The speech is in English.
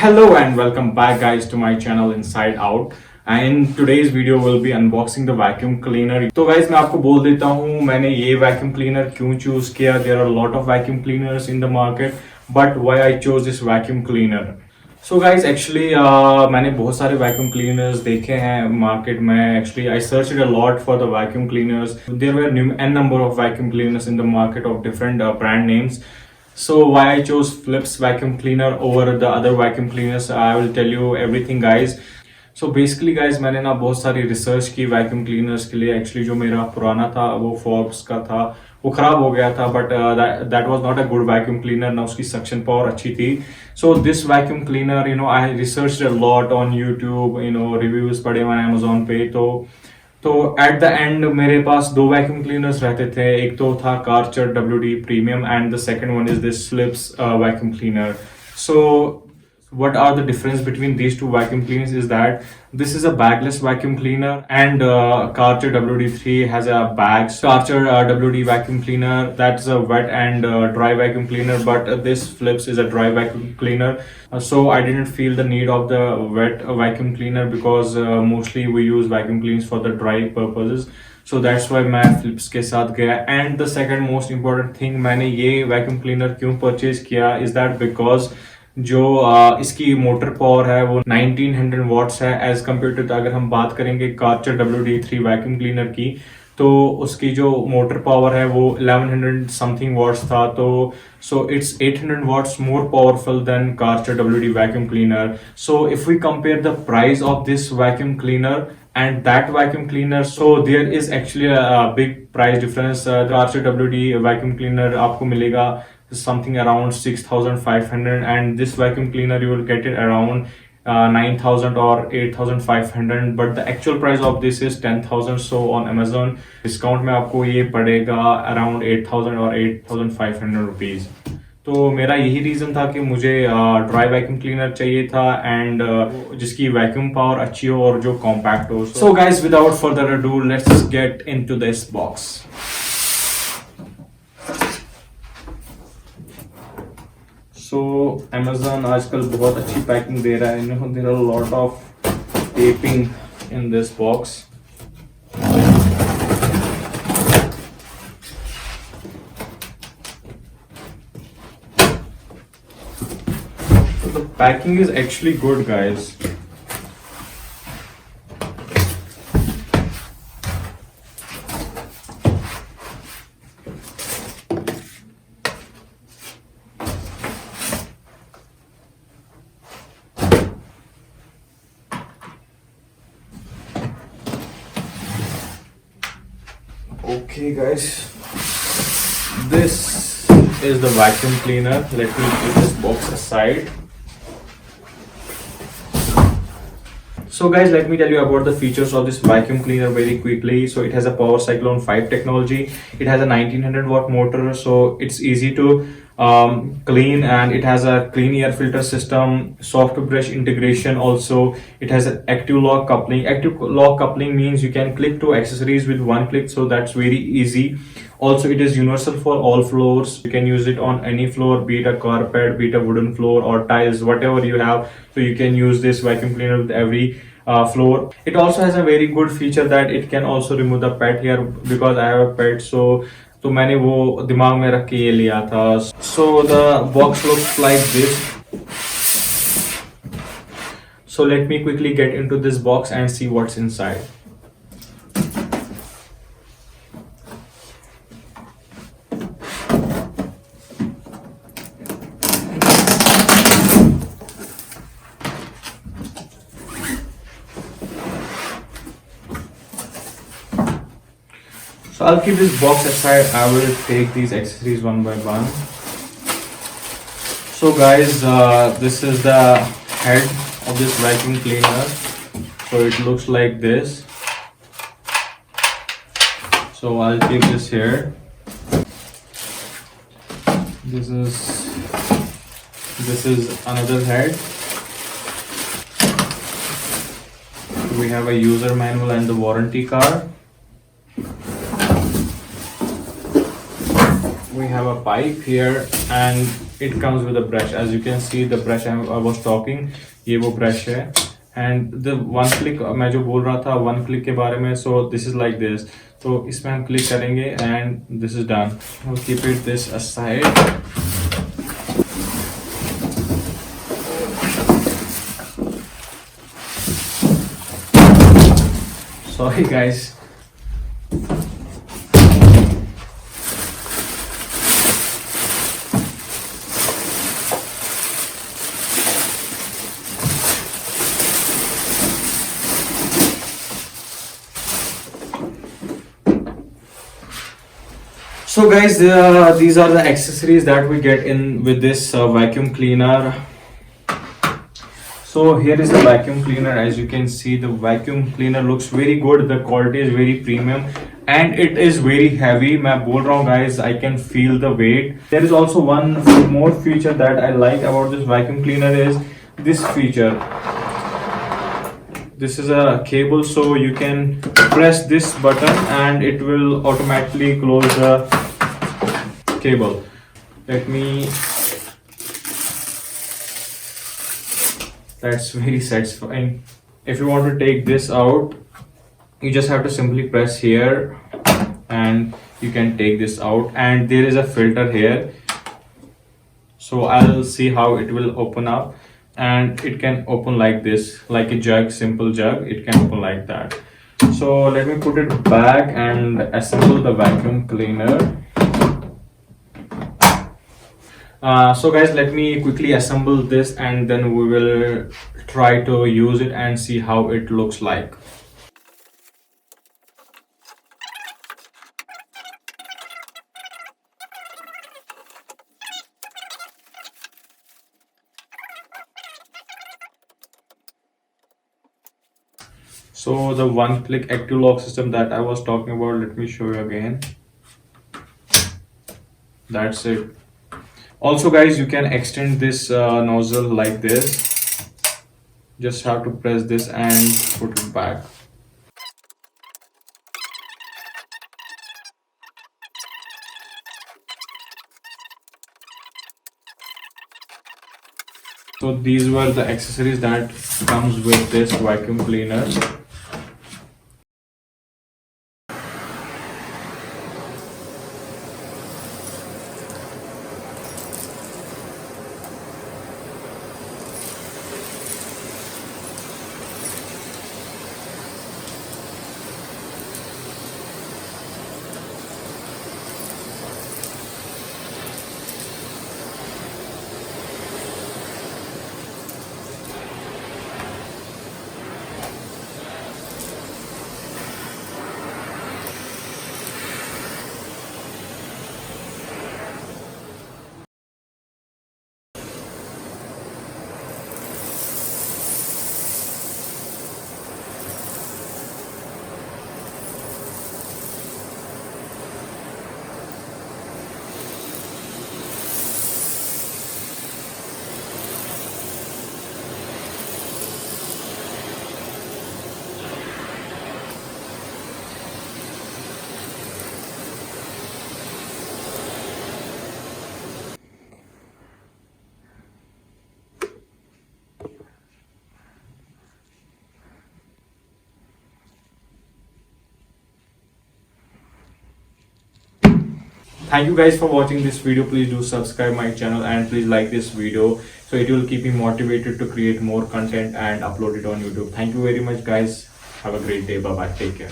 Hello and welcome back guys to my channel Inside Out. And in today's video we'll be unboxing the vacuum cleaner. तो guys मैं आपको बोल देता हूँ मैंने ये vacuum cleaner क्यों choose किया. There are a lot of vacuum cleaners in the market, but why I chose this vacuum cleaner. So guys actually मैंने बहुत सारे vacuum cleaners देखे हैं market में. Actually I searched a lot for the vacuum cleaners. There were n number of vacuum cleaners in the market of different brand names. So why I chose Philips Vacuum Cleaner over the other vacuum cleaners, I will tell you everything guys. So basically guys मैंने ना बहुत सारी research की vacuum cleaners के लिए. Actually जो मेरा पुराना था वो Philips का था, वो खराब हो गया था, but that was not a good vacuum cleaner. ना उसकी suction power अच्छी थी. So this vacuum cleaner, I researched a lot on YouTube, reviews पढ़े मैंने Amazon पे. तो एट द एंड मेरे पास दो वैक्यूम क्लीनर्स रहते थे. एक तो था Karcher WD Premium and the second one is this Philips vacuum cleaner. So what are the difference between these two vacuum cleaners is that this is a bagless vacuum cleaner and Karcher WD3 has a bags. Karcher WD vacuum cleaner, that's a wet and dry vacuum cleaner, but this Philips is a dry vacuum cleaner. So I didn't feel the need of the wet vacuum cleaner because mostly we use vacuum cleaners for the dry purposes. So that's why मैं Philips के साथ गया. And the second most important thing मैंने ये vacuum cleaner क्यों purchase किया is that because जो इसकी मोटर पावर है वो 1900 वॉट्स है एज कम्पेयर टू. अगर हम बात करेंगे Karcher WD3 वैक्यूम क्लीनर की तो उसकी जो मोटर पावर है वो 1100 समथिंग वॉट्स था. तो so it's 800 watts more powerful than Karcher WD vacuum cleaner. So if we compare the price of this vacuum cleaner and that vacuum cleaner, so there is actually a big price difference. Karcher WD vacuum cleaner आपको मिलेगा something around 6,500 and this vacuum cleaner you will get it around 9,000 or 8,500, but the actual price of this is 10,000. So on Amazon discount में आपको ये पड़ेगा around 8,000 or 8,500 rupees. तो मेरा यही reason था कि मुझे ड्राई वैक्यूम क्लीनर चाहिए था एंड जिसकी वैक्यूम पावर अच्छी हो और जो कॉम्पैक्ट हो. So guys without further ado let's get into this box. So Amazon आजकल बहुत अच्छी पैकिंग दे रहा है. There are lot of taping in this box. The packing is actually good guys. Okay guys, this is the vacuum cleaner. Let me put this box aside. So guys, let me tell you about the features of this vacuum cleaner very quickly. So it has a power cyclone 5 technology. It has a 1900 watt motor, so it's easy to clean, and it has a clean air filter system, soft brush integration. Also it has an active lock coupling. Active lock coupling means you can click to accessories with one click, so that's very easy. Also it is universal for all floors. You can use it on any floor, be it a carpet, be it a wooden floor or tiles, whatever you have. So you can use this vacuum cleaner with every floor. It also has a very good feature that it can also remove the pet here because I have a pet. तो मैंने वो दिमाग में रख के ये लिया था. So the box looks like this. So let me quickly get into this box and see what's inside. So I'll keep this box aside. I will take these accessories one by one. So guys, this is the head of this vacuum cleaner. So it looks like this. So I'll keep this here. This is another head. We have a user manual and the warranty card. We have a pipe here and it comes with a brush. As you can see, the brush I was talking, ये वो brush है. And the one click मैं जो बोल रहा था one click के बारे में, so this is like this. तो इसमें हम click करेंगे and this is done. We'll keep it this aside. Sorry guys. So guys, these are the accessories that we get in with this vacuum cleaner. So here is the vacuum cleaner. As you can see, the vacuum cleaner looks very good. The quality is very premium and it is very heavy. मैं बोल रहा हूँ guys, I can feel the weight. There is also one more feature that I like about this vacuum cleaner is this feature. This is a cable, so you can press this button and it will automatically close the cable. Let me. That's very satisfying. If you want to take this out, you just have to simply press here and you can take this out, and there is a filter here. So I'll see how it will open up, and it can open like this, like a jug, simple jug. It can open like that. So let me put it back and assemble the vacuum cleaner. So guys, let me quickly assemble this and then we will try to use it and see how it looks like. So the one-click active lock system that I was talking about, let me show you again. That's it. Also guys, you can extend this nozzle like this. Just have to press this and put it back. So these were the accessories that comes with this vacuum cleaner. Thank you guys for watching this video. Please do subscribe my channel and please like this video, so it will keep me motivated to create more content and upload it on YouTube. Thank you very much guys. Have a great day. Bye bye. Take care.